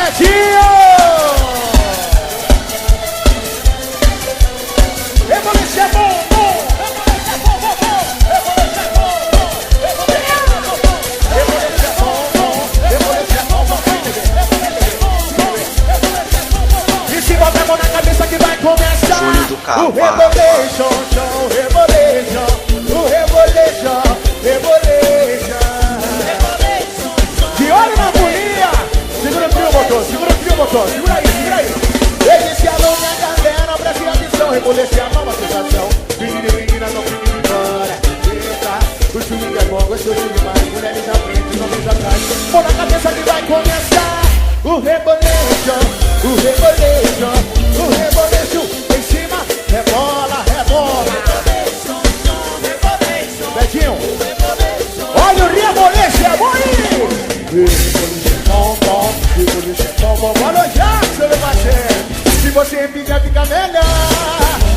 Betinho! Rebolete é bom, bom! Rebolete é bom, bom, bom! Rebolete é bom, bom! Rebolete é bom, bom! Rebolete é bom, bom! E se botar a mão na cabeça que vai começar Júlio do Carro, o Rebolation, show, Rebolation, o Rebolation, Rebolation. De olho na folia! Segura o trio, motor, segura o trio, motor, segura aí, segura aí. Esse alô, minha galera, preste atenção, Rebolation é a nova sensação. Menina e menina, não fiquem de fora. Eita, o swing é bom, gostoso demais. Mulheres na frente, homens atrás. Mão na cabeça que vai começar o Rebolation, o Rebolation, o Rebolation. Em cima, rebola, rebola. Betinho, olha o Rebolation, é bom aí. Rebolation, bom, bom. Rebolation, bom, bom. Alô, Jackson, meu parceiro. Se você fica melhor.